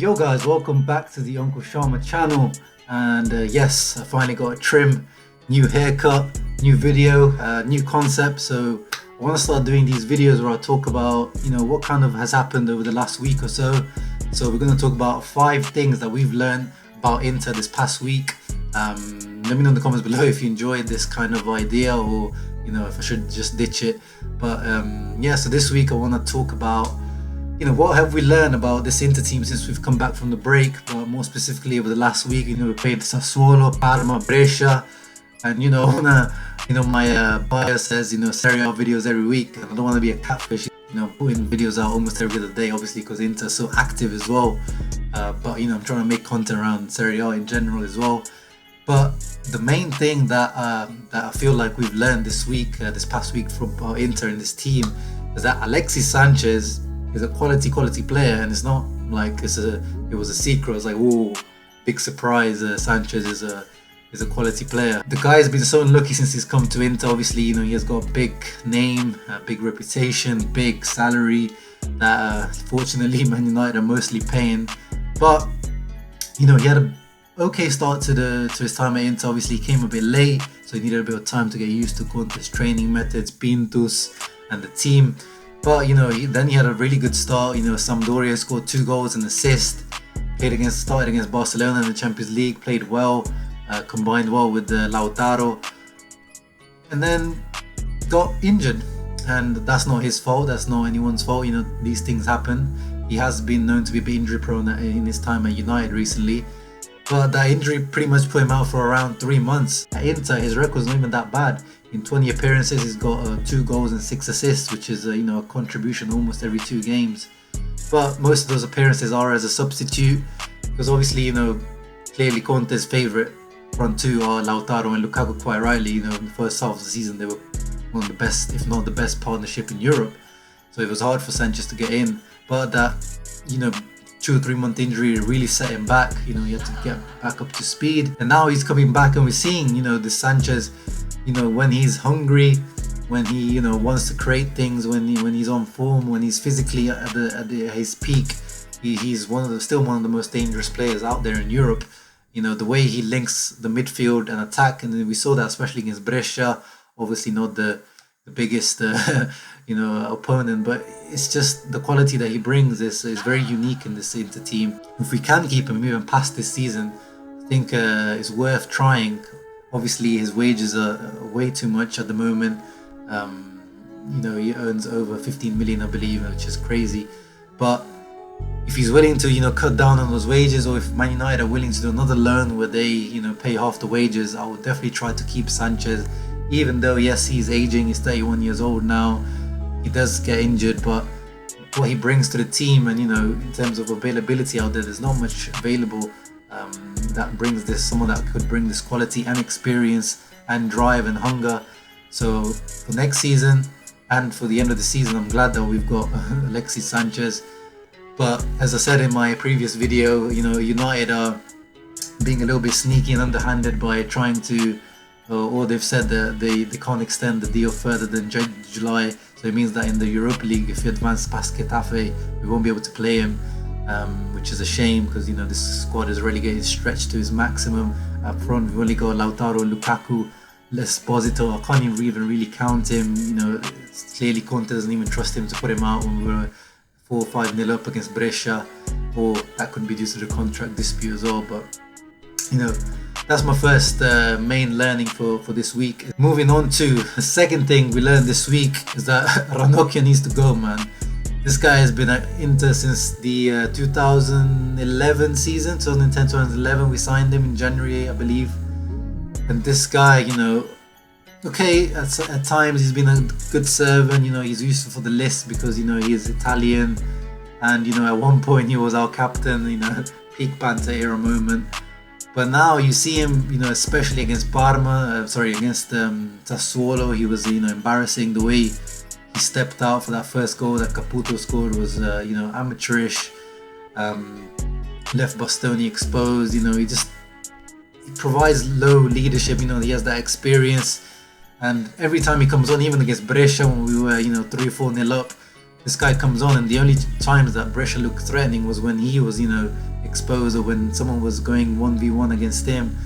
Yo guys, welcome back to the Uncle Sharma channel. And yes, I finally got a trim, new haircut, new video, new concept. So I want to start doing these videos where I talk about, what kind of has happened over the last week or so. So we're going to talk about 5 things that we've learned about Inter this past week. Let me know in the comments below if you enjoyed this kind of idea, or if I should just ditch it. But yeah, so this week I want to talk about what have we learned about this Inter team since we've come back from the break, but more specifically over the last week. We played Sassuolo, Parma, Brescia, and my bio says Serie A videos every week, and I don't want to be a catfish, putting videos out almost every other day, obviously because Inter's so active as well. But I'm trying to make content around Serie A in general as well. But the main thing that I feel like we've learned this week, this past week from Inter and this team, is that Alexis Sanchez is a quality player, and it's not like it was a secret. It's like, whoa, big surprise, Sanchez is a quality player. The guy has been so unlucky since he's come to Inter. Obviously, he has got a big name, a big reputation, big salary that fortunately Man United are mostly paying. But he had a okay start to his time at Inter. Obviously, he came a bit late, so he needed a bit of time to get used to Conte's training methods, Pintus, and the team. But then he had a really good start. Sampdoria scored 2 goals and assist. Started against Barcelona in the Champions League. Played well, combined well with Lautaro, and then got injured. And that's not his fault. That's not anyone's fault. These things happen. He has been known to be a bit injury prone in his time at United recently. But that injury pretty much put him out for around 3 months. At Inter, his record's not even that bad. In 20 appearances, he's got 2 goals and 6 assists, which is a contribution almost every 2 games. But most of those appearances are as a substitute, because obviously, clearly Conte's favourite front two are Lautaro and Lukaku. Quite rightly, in the first half of the season, they were one of the best, if not the best, partnership in Europe. So it was hard for Sanchez to get in. But that, 2 or 3 month injury really set him back. He had to get back up to speed, and now he's coming back, and we're seeing this Sanchez, when he's hungry, when he wants to create things, when he's on form, when he's physically at his peak, he's still one of the most dangerous players out there in Europe. The way he links the midfield and attack, and we saw that especially against Brescia. Obviously not the biggest opponent, but it's just the quality that he brings is very unique in this Inter team. If we can keep him even past this season, I think it's worth trying. Obviously his wages are way too much at the moment. He earns over 15 million, I believe, which is crazy. But if he's willing to cut down on those wages, or if Man United are willing to do another loan where they pay half the wages, I would definitely try to keep Sanchez. Even though, yes, he's aging, he's 31 years old now, he does get injured, but what he brings to the team, and in terms of availability out there, there's not much available that brings someone that could bring this quality and experience and drive and hunger. So for next season and for the end of the season, I'm glad that we've got Alexis Sanchez. But as I said in my previous video, United are being a little bit sneaky and underhanded by trying to, or they've said that they can't extend the deal further than July. So it means that in the Europa League, if you advance past Getafe, we won't be able to play him, which is a shame, because this squad is relegated, stretched to its maximum. Up front, we've only got Lautaro, Lukaku, Esposito. I can't even really count him. Clearly Conte doesn't even trust him to put him out when we were 4 or 5-0 up against Brescia, or that could be due to the contract dispute as well. But that's my first main learning for this week. Moving on to the second thing we learned this week is that Ranocchia needs to go, man. This guy has been at Inter since the 2011 season, 2010-2011. We signed him in January, I believe. And this guy, okay, at times he's been a good servant. He's useful for the list because, he is Italian. And, at one point he was our captain, peak Panther era moment. But now you see him, especially against against Sassuolo, he was, embarrassing. The way he stepped out for that first goal that Caputo scored was, amateurish. Left Bastoni exposed. He provides low leadership. He has that experience, and every time he comes on, even against Brescia when we were 3 or 4-0 up, this guy comes on, and the only times that Brescia looked threatening was when he was, exposed, or when someone was going 1v1 against him.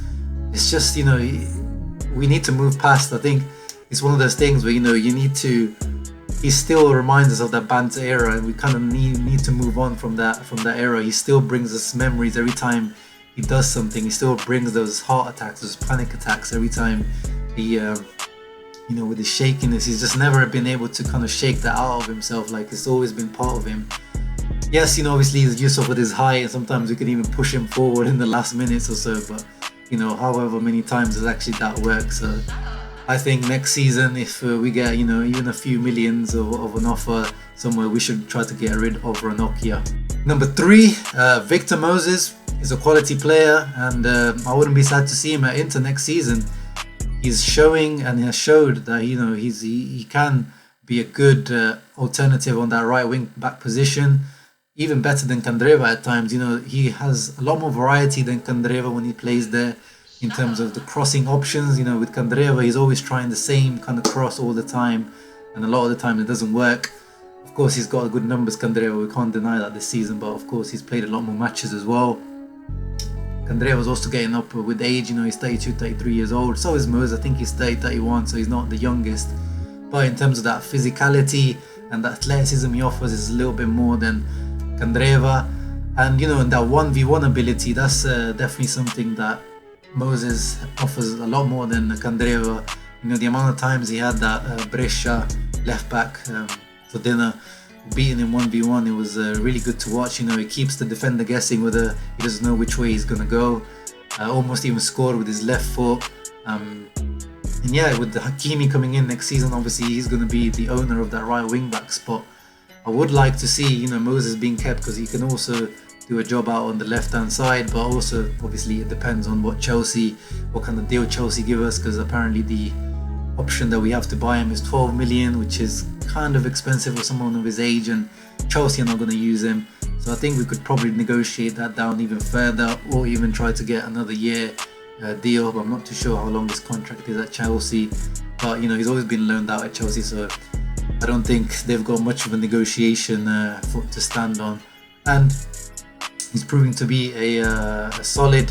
It's just, we need to move past. I think it's one of those things where, you need to, he still reminds us of that banter era, and we kind of need to move on from that era. He still brings us memories every time he does something. He still brings those heart attacks, those panic attacks every time he, with his shakiness. He's just never been able to kind of shake that out of himself. Like, it's always been part of him. Yes, obviously he's Yusuf with his height, and sometimes we can even push him forward in the last minutes or so, but however many times does actually that work. So I think next season, if we get even a few millions of an offer somewhere, we should try to get rid of Ranocchia. Number 3, Victor Moses is a quality player, and I wouldn't be sad to see him at Inter next season. He's showing and has showed that he can be a good alternative on that right wing back position, even better than Candreva at times. He has a lot more variety than Candreva when he plays there in terms of the crossing options. With Candreva, he's always trying the same kind of cross all the time, and a lot of the time it doesn't work. Of course, he's got good numbers, Candreva, we can't deny that this season, but of course he's played a lot more matches as well. Candreva was also getting up with age, he's 32, 33 years old. So is Moses, I think he's 30, 31, so he's not the youngest. But in terms of that physicality and the athleticism he offers, is a little bit more than Candreva. And and that 1v1 ability, that's definitely something that Moses offers a lot more than Candreva. The amount of times he had that Brescia left back for dinner, beating him 1v1, it was really good to watch. He keeps the defender guessing whether he doesn't know which way he's gonna go. Almost even scored with his left foot. And yeah, with the Hakimi coming in next season, obviously he's gonna be the owner of that right wing back spot. I would like to see Moses being kept, because he can also do a job out on the left hand side, but also obviously it depends on what kind of deal Chelsea give us, because apparently the option that we have to buy him is 12 million, which is kind of expensive for someone of his age, and Chelsea are not going to use him. So I think we could probably negotiate that down even further, or even try to get another year deal. But I'm not too sure how long his contract is at Chelsea, but he's always been loaned out at Chelsea, so I don't think they've got much of a negotiation to stand on. And he's proving to be a solid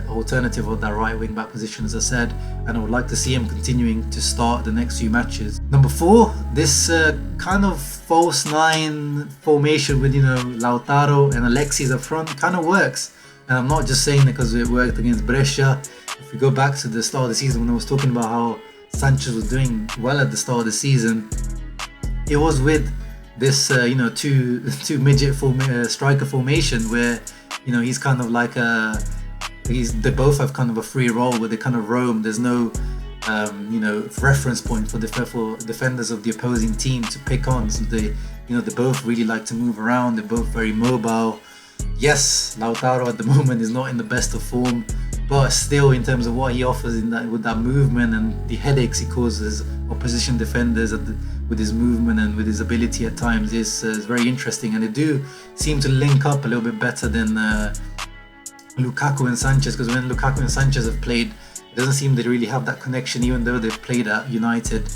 alternative on that right wing back position, as I said, and I would like to see him continuing to start the next few matches. Number 4, this kind of false 9 formation with Lautaro and Alexis up front kind of works, and I'm not just saying it because it worked against Brescia. If we go back to the start of the season, when I was talking about how Sanchez was doing well at the start of the season, it was with this two midget striker formation, where he's kind of like they both have kind of a free role where they kind of roam. There's no reference point for defenders of the opposing team to pick on, so they both really like to move around. They're both very mobile. Yes, Lautaro at the moment is not in the best of form, but still, in terms of what he offers with that movement and the headaches he causes opposition defenders with his movement and with his ability at times, is very interesting. And they do seem to link up a little bit better than Lukaku and Sanchez, because when Lukaku and Sanchez have played, it doesn't seem they really have that connection, even though they've played at United.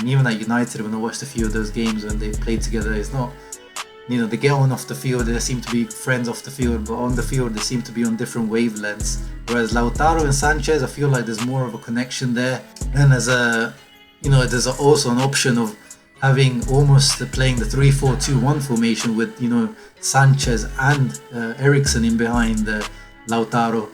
Even at United, when I watched a few of those games when they played together, it's not, they get on off the field, they seem to be friends off the field, but on the field they seem to be on different wavelengths. Whereas Lautaro and Sanchez, I feel like there's more of a connection there. And there's also an option of having almost playing the 3-4-2-1 formation with Sanchez and Eriksen in behind Lautaro.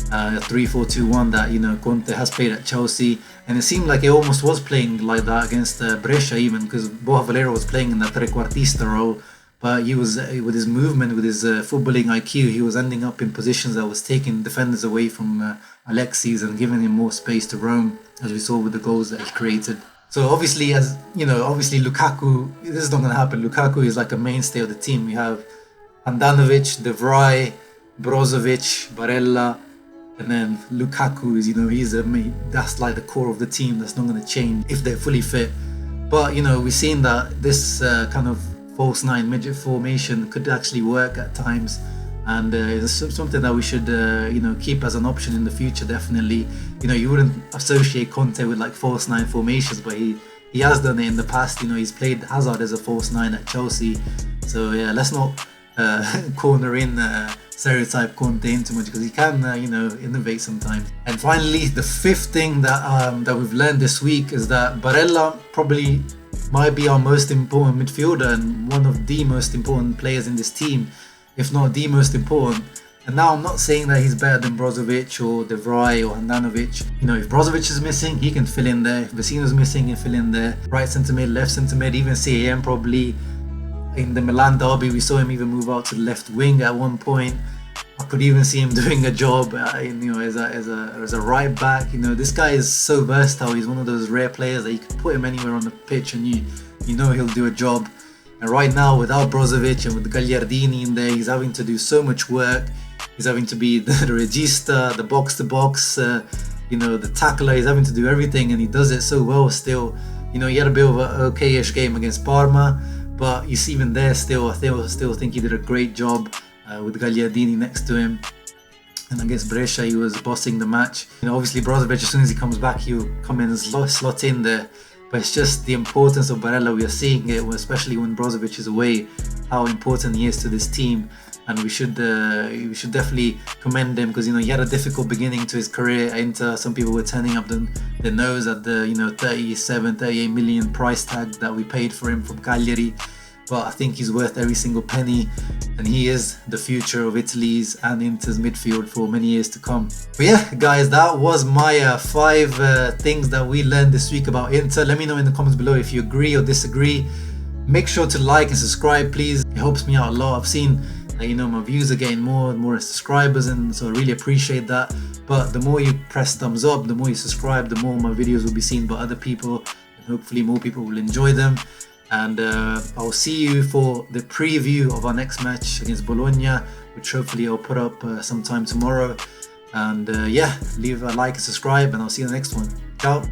3-4-2-1 that Conte has played at Chelsea, and it seemed like it almost was playing like that against Brescia, even because Borja Valero was playing in that trequartista role, but he was with his movement, with his footballing IQ, he was ending up in positions that was taking defenders away from Alexis and giving him more space to roam, as we saw with the goals that he created. So obviously, obviously Lukaku, this is not going to happen. Lukaku is like a mainstay of the team. We have Handanovic, De Vrij, Brozovic, Barella, and then Lukaku is that's like the core of the team. That's not going to change if they're fully fit. But we've seen that this kind of false 9 midget formation could actually work at times, and it's something that we should keep as an option in the future. Definitely, you wouldn't associate Conte with like false 9 formations, but he he has done it in the past. You know, he's played Hazard as a false nine at Chelsea. So yeah, let's not corner in stereotype Conte in too much, because he can you know, innovate sometimes. And finally, the fifth thing that that we've learned this week is that Barella probably might be our most important midfielder and one of the most important players in this team, if not the most important. And now I'm not saying that he's better than Brozovic or De Vrij or Handanovic. You know, if Brozovic is missing, he can fill in there. If Vecino's missing, he can fill in there. Right centre mid, left centre mid, even CAM probably. In the Milan derby, we saw him even move out to the left wing at one point. I could even see him doing a job, you know, as a right back. You know, this guy is so versatile. He's one of those rare players that you can put him anywhere on the pitch and you know he'll do a job. And right now, without Brozovic and with Gagliardini in there, he's having to do so much work. He's having to be the regista, the box-to-box, you know, the tackler. He's having to do everything, and he does it so well still. You know, he had a bit of an okay-ish game against Parma, but you see even there still, I still think he did a great job with Gagliardini next to him. And against Brescia, he was bossing the match. You know, obviously Brozovic, as soon as he comes back, he'll come in and slot in there. But it's just the importance of Barella. We are seeing it, especially when Brozovic is away, how important he is to this team. And we should definitely commend him, because, you know, he had a difficult beginning to his career at Inter. Some people were turning up their nose at the, you know, 38 million price tag that we paid for him from Cagliari. But I think he's worth every single penny, and he is the future of Italy's and Inter's midfield for many years to come. But yeah, guys, that was my 5 things that we learned this week about Inter. Let me know in the comments below if you agree or disagree. Make sure to like and subscribe, please. It helps me out a lot. I've seen you know, my views are getting more and more subscribers, and so I really appreciate that. But the more you press thumbs up, the more you subscribe, the more my videos will be seen by other people, and hopefully more people will enjoy them. And I'll see you for the preview of our next match against Bologna, which hopefully I'll put up sometime tomorrow. And yeah, leave a like and subscribe, and I'll see you in the next one. Ciao.